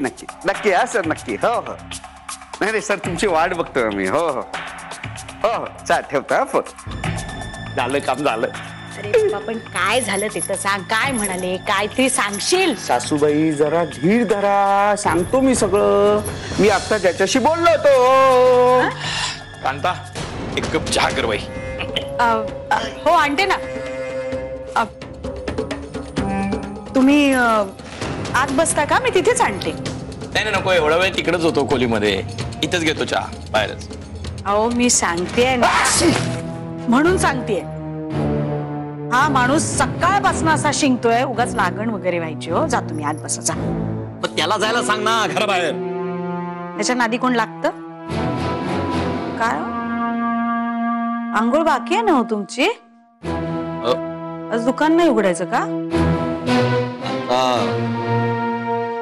नक्की नक्की नक्की हा सर नक्की हो हो नाही नाही सर तुमची वाट बघतोय मी हो हो हो हो चाल ठेवतो हा फोन झालं काम झालं. अरे बाबा पण काय झालं ते तर सांग काय म्हणाले काहीतरी सांगशील. सासूबाई जरा धीर धरा सांगतो मी सगळं. मी आता ज्याच्याशी बोललो होतो. कांता एक कप चहा कर बाई. हो आणते ना. तुम्ही आत बसता का मी तिथेच आणते. नाही नाही नको एवढा वेळ तिकडेच होतो खोलीमध्ये इथंच घेतो चहा बाहेरच. अहो मी सांगतेय ना म्हणून सांगतेय. हा माणूस सकाळपासून असा शिंकतोय उगाच लागण वगैरे व्हायची हो. जा तुम्ही आत बसा जा. पण त्याला जायला सांग ना घराबाहेर. त्याच्या नादी कोण लागतं काय आंघोळ बाकी आहे ना हो तुमची. आज दुकान नाही उघडायचं का.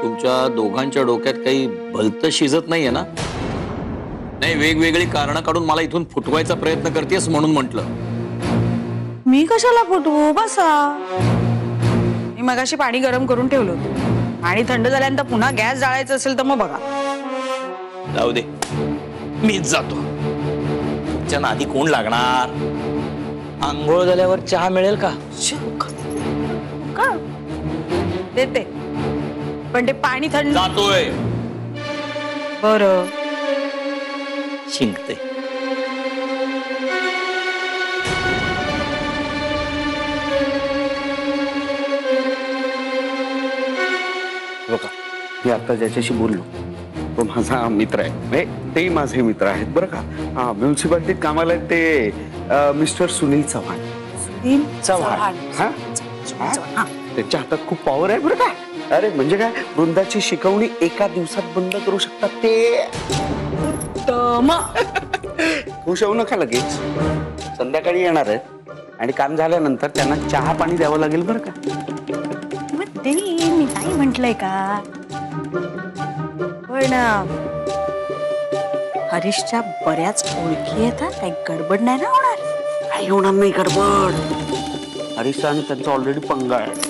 तुमच्या दोघांच्या डोक्यात काही भलत शिजत नाहीये ना. नाही वेगवेगळी कारण काढून मला इथून फुटवायचा प्रयत्न करतेस म्हणून म्हटलं. मी कशाला फुटवू बसा. मी मगाशी पाणी गरम करून ठेवलं होतं. पाणी थंड झाल्यानंतर पुन्हा गॅस जाळायचं असेल तर मग बघा. जाऊ दे मीच जातो. तुमच्या नादी कोण लागणार. आंघोळ झाल्यावर चहा मिळेल का. का देते पण ते पाणी थंड. जातोय. बरं शिंकते. बघा मी आता ज्याच्याशी बोललो तो माझा मित्र आहे. तेही माझे मित्र आहेत बरं का. हा म्युन्सिपाल्टीत कामाला आहेत ते मिस्टर सुनील चव्हाण. चव्हाण हा त्यांच्या हातात खूप पॉवर आहे बरं का. अरे म्हणजे काय वृंदाची शिकवणी एका दिवसात बंद करू शकतात ते. खुश होऊ नका लगेच. संध्याकाळी येणार आहेत आणि काम झाल्यानंतर त्यांना चहा पाणी द्यावं लागेल बरं का. मी नाही म्हंटलय का पण हरीशच्या बऱ्याच ओळखी येतात. काही गडबड नाही ना होणार. काही होणार नाही गडबड. हरीश आणि त्यांचा ऑलरेडी पंगा आहे.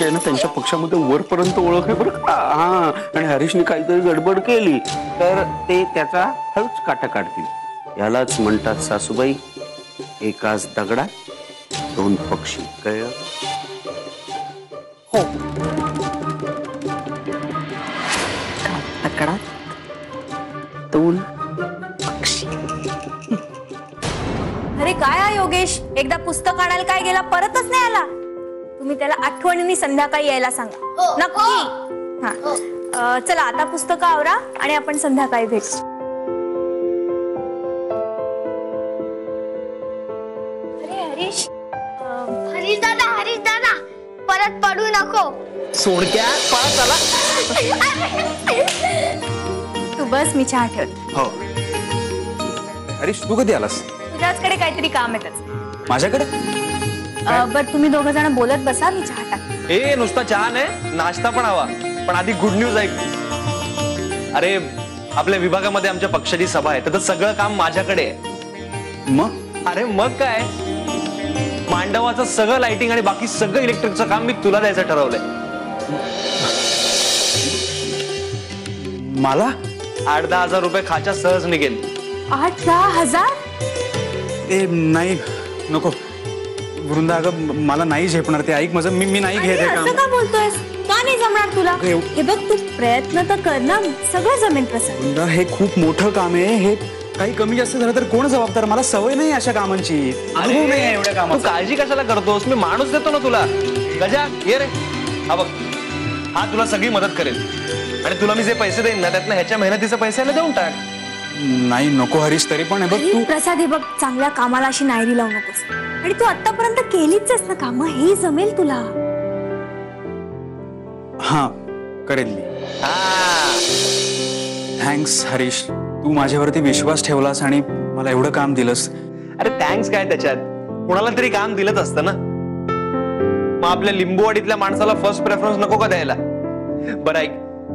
ना त्यांच्या पक्षामध्ये वरपर्यंत ओळख आहे बरं का. हा आणि हरीशने काहीतरी गडबड केली तर ते त्याचा हळूच काटा काढतील. यालाच म्हणतात सासूबाई एकाच दगडात दोन पक्षी. कळलं हो. दगडात दोन पक्षी. अरे काय हा योगेश एकदा पुस्तक आणायला काय गेला परतच नाही आला. तुम्ही त्याला आठवणीने संध्याकाळी यायला सांगा. नक्की. हा चला आता पुस्तक आवरा आणि आपण संध्याकाळी भेटू. अरे हरीश हरीश दादा परत पडू नको. सोडक्या पळत आला. तू बस मी चहा ठेवते. हो हरीश तू कधी आलास. तुझ्याचकडे काहीतरी काम येतच. माझ्याकडे. बर तुम्ही दोघं जण बोलत बसा मी चहा टाकते. ए नुसता चहा नाही नाश्ता पण हवा. पण आधी गुड न्यूज ऐक. अरे आपल्या विभागामध्ये आमच्या पक्षाची सभा आहे तर सगळं काम माझ्याकडे आहे. मग अरे मग काय मांडवाचं सगळं लाइटिंग आणि बाकी सगळं इलेक्ट्रिकचं काम मी तुला द्यायचं ठरवलंय. मला 8-10 हजार रुपये खाच्या सहज निघेल. 8-10 हजार. ए नाही नको वृंदा अगं मला नाही झेपणार ते. ऐक माझं मी नाही घेत हे काम. असं का बोलतोयस. का नाही जमणार तुला. हे बघ तू प्रयत्न तर कर ना सगळं जमेल. प्रसन्न वृंदा हे खूप मोठं काम आहे. हे काही कमी जास्त झालं तर कोण जबाबदार. मला सवय नाही अशा कामांची. अनुभव नाही आहे एवढ्या तू कामाचा. काळजी कशाला करतोस. मी माणूस देतो ना तुला. गजा ये रे. हा बघ हा तुला सगळी मदत करेल आणि तुला मी जे पैसे देईन ना त्यातनं ह्याच्या मेहनतीचे पैसे देऊन टाक. नाही नको हरीश तरी पण बघ तू. प्रसाद हे बघ चांगल्या कामाला अशी नायरी लावू नकोस. आणि तू आतापर्यंत केलीच ना काम. हे जमेल तुला. हा करेन मी. थँक्स हरीश तू माझ्यावरती विश्वास ठेवलास आणि मला एवढं काम दिलंस. अरे थँक्स काय त्याच्यात. कोणाला तरी काम दिलंच असतं ना. मग आपल्या लिंबूवाडीतल्या माणसाला फर्स्ट प्रेफरन्स नको का द्यायला. बरं ऐक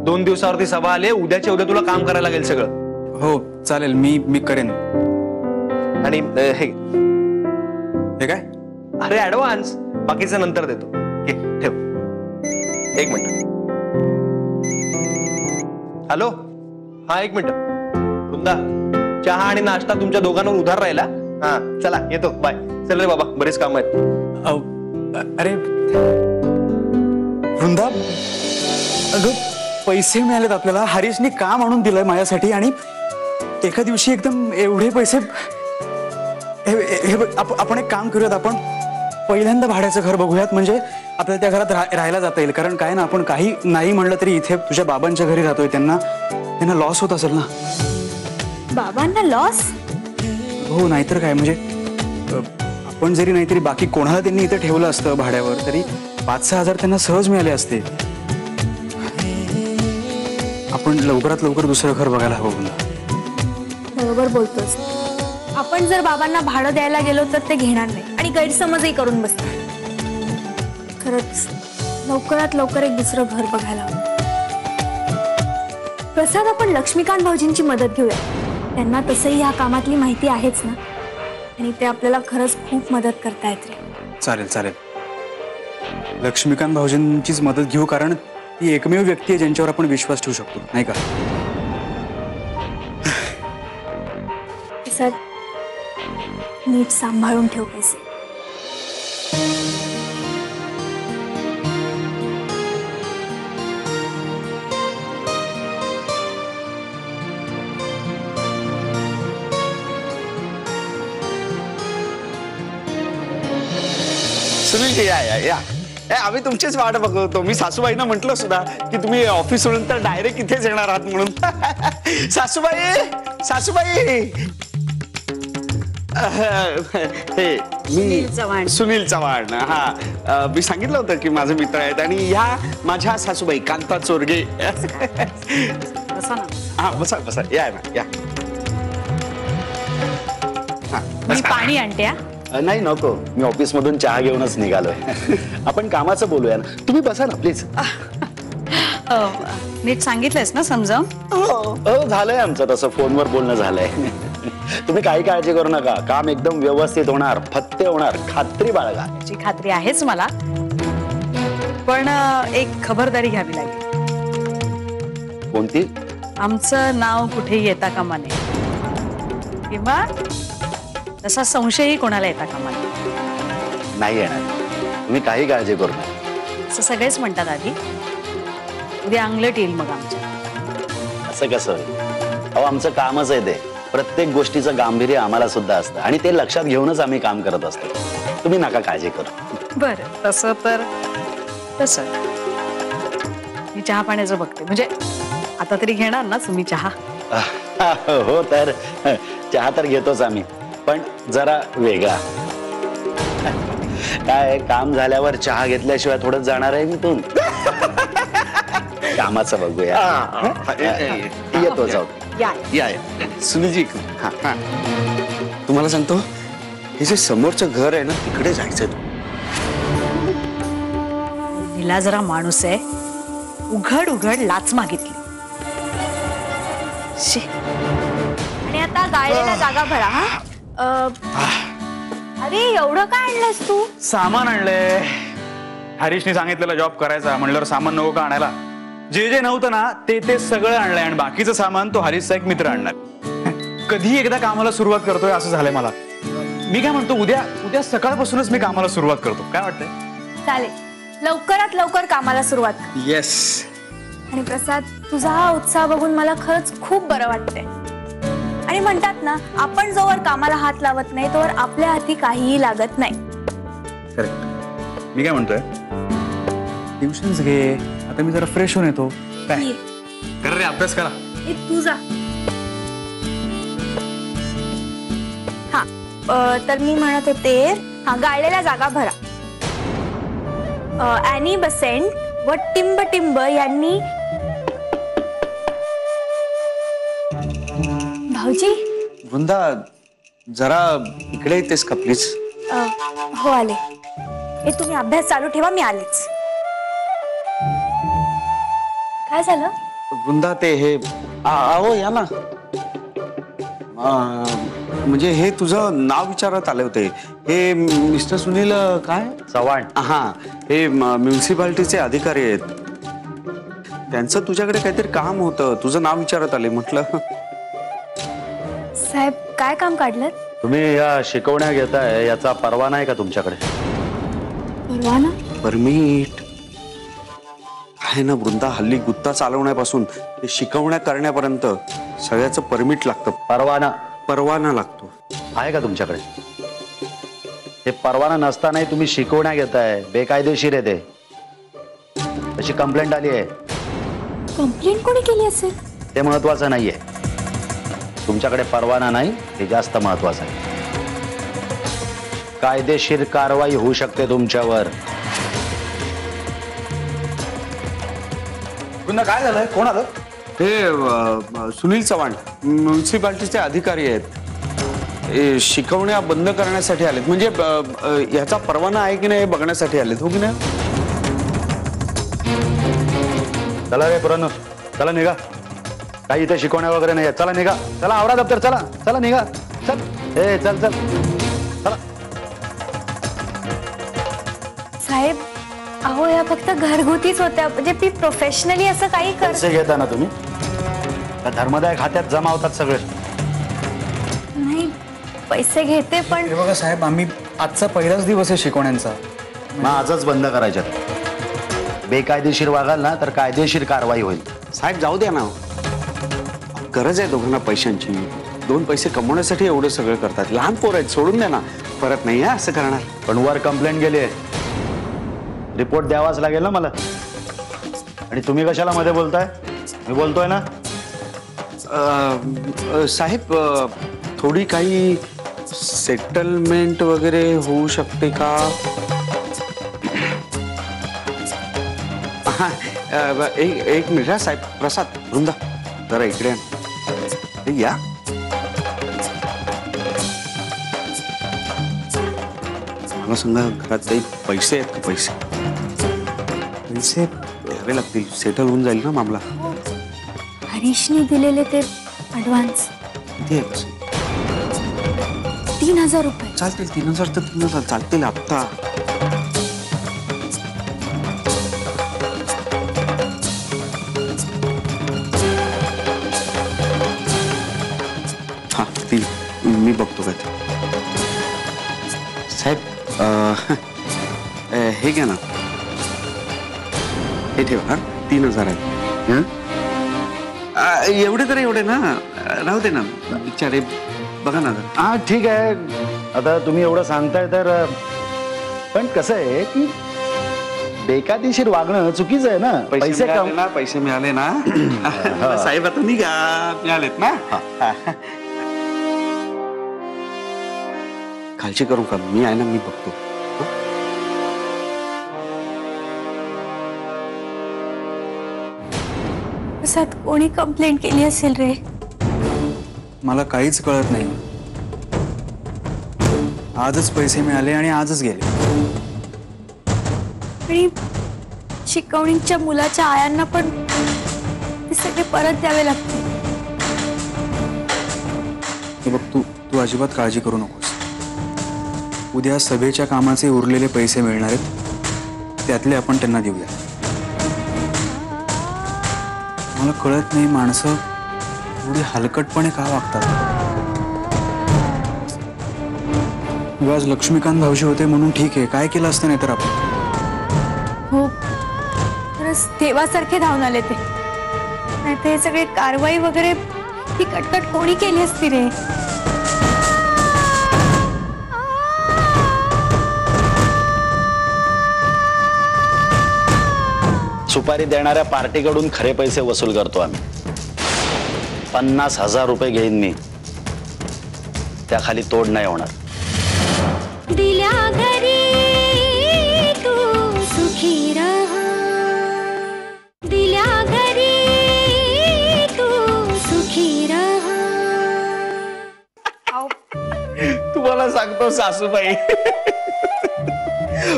2 दिवसावरती सभा आली. उद्याच्या उद्या तुला काम करायला लागेल सगळं. हो चालेल मी करेन. आणि हे काय अरे ऍडव्हान्स बाकीचं नंतर देतो. ठेव 1 मिनिट. हॅलो, हा एक मिनिट. वृंदा, चहा आणि नाश्ता तुमच्या दोघांवर उधार राहिला. हा चला येतो, बाय. चल रे बाबा, बरेच काम आहेत. अरे वृंदा, अगं पैसे मिळालेत आपल्याला. हरीशने काम आणून दिलंय माझ्यासाठी आणि एका दिवशी एकदम एवढे पैसे. हे बघ, आपण एक काम करूयात. आपण पहिल्यांदा भाड्याचं घर बघूयात, म्हणजे आपल्याला त्या घरात राहायला जाता येईल. कारण काय ना, आपण काही नाही म्हणलं तरी इथे तुझ्या बाबांच्या घरी राहतोय, त्यांना लॉस होत असेल ना. बाबांना लॉस? हो, नाहीतर काय. म्हणजे आपण जरी नाहीतरी बाकी कोणाला त्यांनी इथे ठेवलं असतं भाड्यावर, तरी 5-6 हजार त्यांना सहज मिळाले असते. आपण लवकरात लवकर दुसरं घर बघायला हवं. बरोबर बोलतोस. आपण जर बाबांना भाडं द्यायला गेलो तर ते घेणार नाही आणि गैरसमजही करून बसतात. खरंच लवकरात लवकर एक दुसरं घर बघायला हवं. प्रसाद, आपण लक्ष्मीकांत भाऊजींची मदत घेऊया. त्यांना तसंही ह्या कामातली माहिती आहेच ना, आणि ते आपल्याला खरंच खूप मदत करतायत रे. चालेल चालेल, लक्ष्मीकांत भाऊजींचीच मदत घेऊ. कारण ती एकमेव व्यक्ती आहे ज्यांच्यावर आपण विश्वास ठेवू शकतो, नाही का? प्रसाद, नीट सांभाळून ठेव पैसे. सुनील, या. आम्ही तुमचीच वाट बघतो. मी सासूबाईंना म्हटलं सुद्धा की तुम्ही ऑफिस सोडून तर डायरेक्ट इथेच येणार आहात म्हणून. सासूबाई हे मी सुनील चव्हाण. हा, मी सांगितलं होतं की माझे मित्र आहेत आणि ह्या माझ्या सासूबाई कांता चोरगे. हा, बसा या ना, या. मी पाणी आणते. नाही नको, मी ऑफिस मधून चहा घेऊनच निघालोय. आपण कामाचं बोलूया ना. तुम्ही बसा ना प्लीज. नीट सांगितलंयस ना समजावून? हो, झालंय आमचं तसं, फोनवर बोलणं झालंय. तुम्ही काही काळजी करू नका. काम एकदम व्यवस्थित होणार, फत्ते होणार, खात्री बाळगा. याची खात्री आहेच मला, पण एक खबरदारी घ्यावी लागेल. कोणती? आमचं नाव कुठेही येता कामा नये, किंवा तसा संशयही कोणाला येता कामा नये. नाही येणार, तुम्ही काही काळजी करू नका. असं सगळेच म्हणतात. आधी उद्या अंगलट येईल मग आमच्या. असं कसं होईल? अहो, आमचं कामच आहे ते. प्रत्येक गोष्टीचं गांभीर्य आम्हाला सुद्धा असतं आणि ते लक्षात घेऊनच आम्ही काम करत असतो. तुम्ही नका काळजी करू. बरं, तसं तर तसं मी चहा पाण्याचं बघते. म्हणजे आता तरी घेणार ना तुम्ही चहा? हो, तर चहा तर घेतोच आम्ही, पण जरा वेगळा. काय, काम झाल्यावर चहा घेतल्याशिवाय थोडं जाणार आहे मी तू. कामाचं बघूया. येतो, जाऊ. या. सुनीलजी, तुम्हाला सांगतो, हे जे समोरचं घर आहे ना, तिकडे जायचं. हिला जरा माणूस आहे, उघड लाच मागितली. आणि आता गाळलेल्या जागा भरा. हा, अरे एवढं काय आणलंस तू? सामान आणलंय. हरीशने सांगितलेला जॉब करायचा म्हणल्यावर सामान नको का आणायला? जे नव्हतं ना ते सगळं आणलंय आणि बाकीचं सामान तो हरीशचा एक मित्र आणणार. कधी एकदा कामाला सुरुवात करतोय असं झालंय मला. मी काय म्हणतो, उद्या सकाळपासूनच मी कामाला सुरुवात करतो. काय वाटतंय? चालेल, लवकरात लवकर कामाला सुरुवात कर. येस. आणि प्रसाद, तुझा हा उत्साह बघून मला खरंच खूप बरं वाटतंय. आणि म्हणतात ना, आपण जोवर कामाला हात लावत नाही तोवर आपल्या हाती काहीही लागत नाही. करेक्ट. मी काय म्हणतोय, ट्युशन्स घे. आता मी जरा फ्रेश होऊन येतो. काय कर रे, अभ्यास करा. तू जा. हा, तर मी म्हणत होते, हा, गाळलेल्या जागा भरा. ॲनी बसेंट व टिंब यांनी. भाऊजी. वृंदा, जरा इकडे येतेस का प्लीज? हो, आले. हे तुम्ही अभ्यास चालू ठेवा, मी आलेच. काय झालं? वृंदा, ते हे अहो या ना. म्हणजे हे तुझं नाव विचारत आले होते. हे मिस्टर सुनील काय चव्हाण. हा, हे म्युन्सिपाल्टीचे अधिकारी आहेत. त्यांचं तुझ्याकडे काहीतरी काम होतं, तुझं नाव विचारत आले, म्हटलं. साहेब काय काम काढलं? तुम्ही या शिकवण्या घेताय याचा परवाना आहे का तुमच्याकडे? परवाना? परमिट आहे ना वृंदा, हल्ली गुत्ता चालवण्यापासून ते शिकवण्या करण्यापर्यंत सगळ्याचं परमिट लागतं. परवाना लागतो. आहे का तुमच्याकडे? हे परवाना नसतानाही तुम्ही शिकवण्या घेताय, बेकायदेशीर आहे ते. तशी कंप्लेंट आली आहे. कंप्लेंट कोणी केली असेल? ते महत्वाचं नाहीये. तुमच्याकडे परवाना नाही हे जास्त महत्वाचं आहे. कायदेशीर कारवाई होऊ शकते तुमच्यावर. वृंदा काय झालंय? कोण आलं? हे सुनील चव्हाण म्युन्सिपाल्टीचे अधिकारी आहेत. शिकवण्या बंद करण्यासाठी आलेत, म्हणजे ह्याचा परवाना आहे की नाही हे बघण्यासाठी आलेत, हो की नाही? चला रे पुराण, चला निघा. काही इथे शिकवण्या वगैरे नाही. चला निघा, चला आवरा दप्तर, चला चला निघा. चल ए चल चल चला. साहेब अहो या फक्त घरगुतीच होत्या, म्हणजे मी प्रोफेशनली असं काही कर. पैसे घेता ना तुम्ही? त्या धर्मदाय खात्यात जमा होतात सगळे. नाही पैसे घेते पण हे बघा साहेब, आम्ही आजचा पहिलाच दिवस आहे शिकवण्यांचा. मग आजच बंद करायच्यात. बेकायदेशीर वागाल ना तर कायदेशीर कारवाई होईल. साहेब जाऊ द्या ना, गरज आहे दोघांना पैशांची. 2 पैसे कमवण्यासाठी एवढं सगळं करतात. लहान पोर आहेत, सोडून द्या ना. परत नाही असं करणार. पण वर कंप्लेंट गेली आहे, रिपोर्ट द्यावाच लागेल ना मला. आणि तुम्ही कशाला मध्ये बोलताय? मी बोलतोय ना. साहेब थोडी काही सेटलमेंट वगैरे होऊ शकते का? हा, एक मिनिट हा साहेब. प्रसाद, वृंदा जरा इकडे आण. हे या. मला सांगा घरात काही पैसे आहेत का? पैसे द्यावे लागतील. सेटल होऊन जाईल ना मामला. हरीशने दिलेले ते ऍडव्हान्स किती आहेत? 3000 रुपये. चालतील. 3000 तर 3000 चालतील आत्ता. हा ती मी बघतो काय ते. साहेब हे घ्या ना, हे ठेवा. हा 3000 आहे. एवढे तर एवढे ना, राहू दे ना बिचारे. बघा ना. हा ठीक आहे. आता तुम्ही एवढं सांगताय तर, पण कसं आहे की बेकायदेशीर वागणं चुकीचं आहे ना. पैसे मिळाले ना, पैसे मिळाले ना. साहेब आता निघा. मिळालेत ना. काळजी करू का? मी आहे ना, मी बघतो. प्रसाद कोणी कंप्लेंट केली असेल रे? मला काहीच कळत नाही. आजच पैसे मिळाले आणि आजच गेले. आणि शिकवणीच्या मुलाच्या आयांना पण ते सगळे परत द्यावे लागतील. हे बघ, तू अजिबात काळजी करू नकोस. उद्या सभेच्या कामाचे उरलेले पैसे मिळणार आहेत, त्यातले आपण त्यांना देऊया. मला कळत नाही माणसं एवढी हलकटपणे का वागतात. आज लक्ष्मीकांत भाऊजी होते म्हणून ठीक आहे, काय केलं असतं नाही तर आपण. हो खरंच देवासारखे धावून आले ते. नाही ते सगळे कारवाई वगैरे ही कटकट कोणी केली असती रे? सुपारी देणाऱ्या पार्टीकडून खरे पैसे वसूल करतो आम्ही. 50,000 रुपये घेईन मी. त्याखाली तोड नाही होणार. दिल्या घरी तू सुखी रहा, दिल्या घरी तू सुखी रहा. तुम्हाला सांगतो सासूबाई,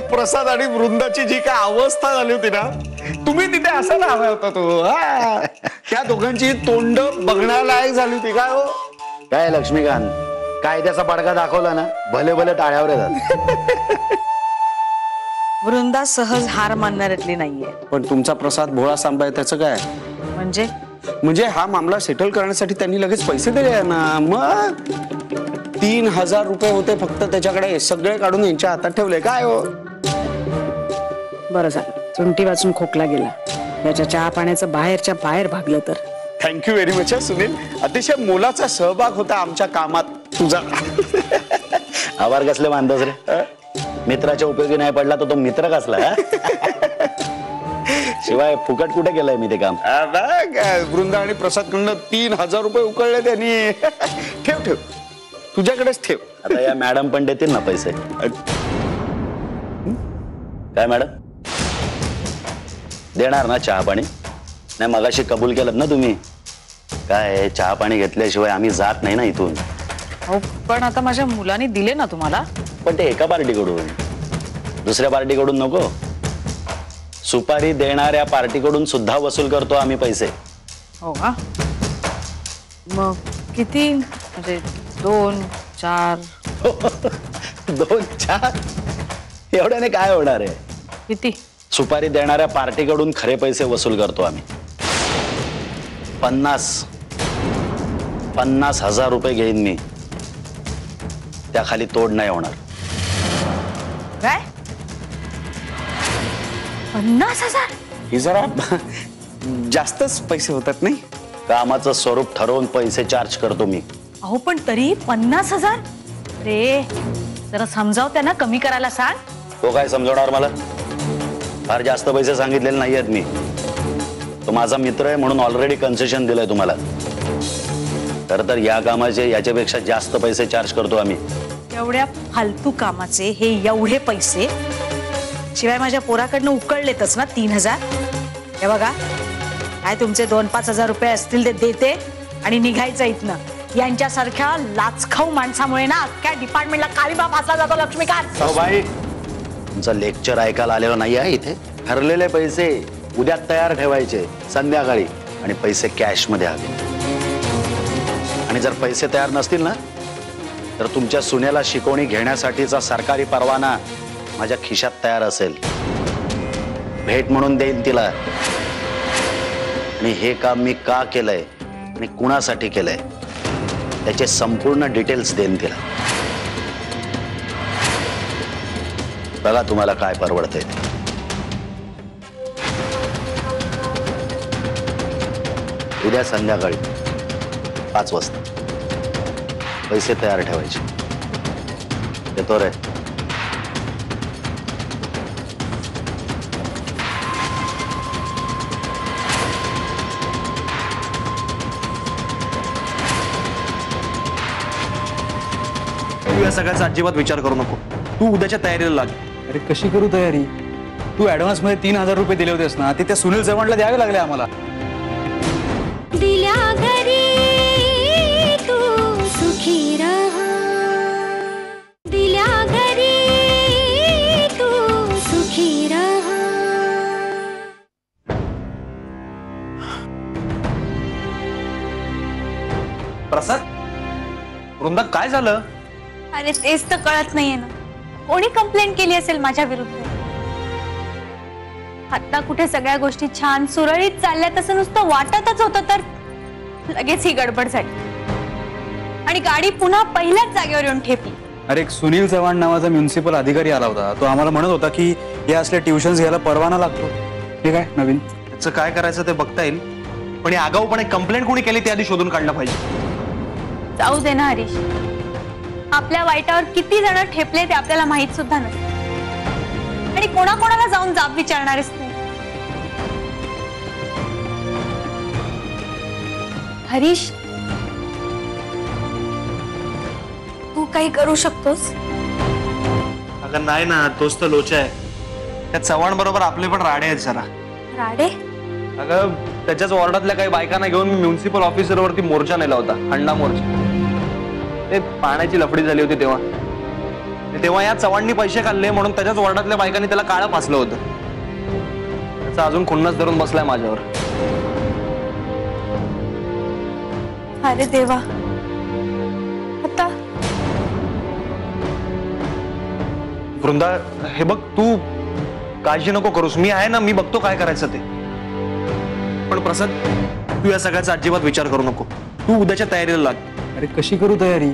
प्रसाद आणि वृंदाची जी काय अवस्था झाली होती ना, तुम्ही तिथे असायला हवा होता तो. त्या दोघांची तोंड बघण्यालायक झाली होती. काय हो काय लक्ष्मीकांत, कायद्याचा बडगा दाखवला ना, भले भले टाळ्यावर येतात. वृंदा सहज हार मानणाऱ्यातली नाहीये. पण तुमचा प्रसाद भोळा सांभाळ त्याचं काय? म्हणजे हा मामला सेटल करण्यासाठी त्यांनी लगेच पैसे दिले ना. मग 3,000 रुपये होते फक्त त्याच्याकडे, सगळे काढून यांच्या हातात ठेवले. काय हो? बरं झालं चुंटी वाचून खोकला गेला. याच्या चहा पाण्याचं बाहेरच्या बाहेर भागलं तर. Thank you very much Sunil. अतिशय मोलाचा सहभाग होता आमच्या कामात तुझा. आभार कसले मानतोस रे? मित्राच्या उपयोगी नाही पडला तर तो मित्र कसला? शिवाय फुकट कुठे केलंय मी ते काम? वृंदा आणि प्रसाद कडनं 3,000 रुपये उकळले त्यांनी. ठेव ठेव, तुझ्याकडेच ठेव. आता या मॅडम पण देतील ना पैसे? काय मॅडम देणार ना चहा पाणी? नाही मगाशी कबूल केलं ना तुम्ही. काय चहा पाणी घेतल्याशिवाय आम्ही जात नाही ना इथून. हो पण आता माझ्या मुलांनी दिले ना तुम्हाला. पण ते एका पार्टीकडून, दुसऱ्या पार्टीकडून नको. सुपारी देणाऱ्या पार्टीकडून सुद्धा वसूल करतो आम्ही पैसे. हो का? मग किती? म्हणजे 2, 4 2, 4 एवढ्याने काय होणार आहे? किती? सुपारी देणाऱ्या पार्टीकडून खरे पैसे वसूल करतो आम्ही. 50,000 रुपये घेईन मी. त्या खाली तोड नाही होणार. काय? 50,000? ही जरा जास्तच पैसे होतात नाही? कामाचं स्वरूप ठरवून पैसे चार्ज करतो मी. अहो पण तरी 50,000? रे जरा समजाव त्यांना, कमी करायला सांग. तो काय समजवणार मला? फार जास्त पैसे सांगितलेले नाही आहेत मी. तो माझा मित्र आहे म्हणून ऑलरेडी कन्सेशन दिलंय तुम्हाला. तर या कामाचे याच्यापेक्षा जास्त पैसे चार्ज करतो आम्ही. एवढ्या फालतू कामाचे हे एवढे पैसे? शिवाय माझ्या पोराकडनं उकळलेतच ना 3,000. हे बघा काय तुमचे 2-5 हजार रुपये असतील ते देते आणि निघायचं इथनं. यांच्यासारख्या लाचखाऊ माणसामुळे ना अख्ख्या डिपार्टमेंटला काळीबा फासला जातो. लक्ष्मीकांत बाई तुमचं लेक्चर ऐकायला आलेलं नाही आहे इथे. ठरलेले पैसे उद्या तयार ठेवायचे संध्याकाळी आणि पैसे कॅश मध्ये हवे. आणि जर पैसे तयार नसतील ना तर तुमच्या सुनेला शिकवणी घेण्यासाठीचा सरकारी परवाना माझ्या खिशात तयार असेल. भेट म्हणून देईन तिला. आणि हे काम मी का केलंय आणि कुणासाठी केलंय त्याचे संपूर्ण डिटेल्स देईन तिला. बघा तुम्हाला काय परवडतंय ते. उद्या संध्याकाळी 5 वाजता पैसे तयार ठेवायचे. येतो रे. तू या सगळ्याचा अजिबात विचार करू नको. तू उद्याच्या तयारीला लाग. अरे कशी करू तयारी? तू ऍडव्हान्स मध्ये 3,000 रुपये दिले होतेस ना, ते त्या सुनील चव्हाणला द्यावे लागले आम्हाला. दिल्या घरी तू सुखी रहा. दिल्या घरी तू सुखी रहा. प्रसाद, वृंदा काय झालं? अरे तेच तर कळत नाहीये ना. कोणी कंप्लेंट केली असेल माझ्या विरुद्ध? आता कुठे सगळ्या गोष्टी छान सुरळीत चालल्या तसं नुसतं वाटतच होतं तर लगेच ही गडबड झाली आणि गाडी पुन्हा पहिल्याच जागेवर येऊन ठेपली. अरे एक सुनील चव्हाण नावाचा म्युन्सिपल अधिकारी आला होता. तो आम्हाला म्हणत होता की या असल्या ट्युशन्स घ्यायला परवाना लागतो. हे काय नवीन? त्याचं काय करायचं ते बघता येईल. पण या आगाऊपणे कंप्लेंट कोणी केली ते आधी शोधून काढलं पाहिजे. जाऊ दे ना हरीश. आपल्या वाईटावर किती जण ठेपले ते आपल्याला माहित सुद्धा नसते आणि कोणाकोणाला जाऊन जाब विचारणारच नाही. हरीश तू काही करू शकतोस? अगं नाही ना, तोच तर लोचा आहे. त्या चव्हाण बरोबर आपले पण राडे आहेत जरा. राडे? अगं त्याच्याच वॉर्डातल्या काही बायकांना घेऊन मी म्युन्सिपल ऑफिसरवरती मोर्चा नेला होता. हंडा मोर्चा. ते पाण्याची लफडी झाली होती तेव्हा या चव्हाणनी पैसे खाल्ले म्हणून त्याच्याच वॉर्डातल्या बायकांनी त्याला काळं फासलं होतं. त्याचा अजून खुन्नस धरून बसलाय माझ्यावर. अरे देवा. आता वृंदा हे बघ, तू काळजी नको करूस, मी आहे ना, मी बघतो काय करायचं ते. पण प्रसाद, तू या सगळ्याचा अजिबात विचार करू नको. तू उद्याच्या तयारीला लाग. अरे कशी करू तयारी?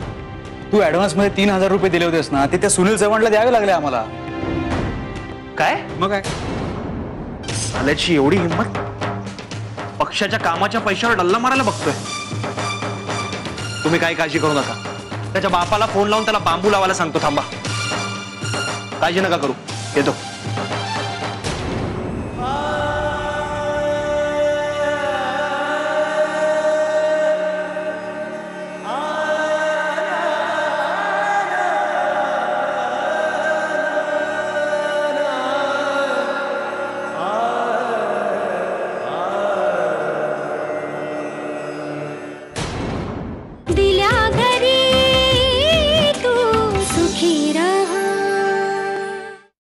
तू ऍडव्हान्स मध्ये 3,000 रुपये दिले होतेस ना, ते त्या सुनील चव्हाणला द्यावे लागले आम्हाला. काय मग काय? साल्याची एवढी हिंमत, पक्षाच्या कामाच्या पैशावर डल्ला मारायला बघतोय. तुम्ही काही काळजी करू नका. त्याच्या बापाला फोन लावून त्याला बांबू लावायला सांगतो. थांबा, काळजी नका करू, येतो.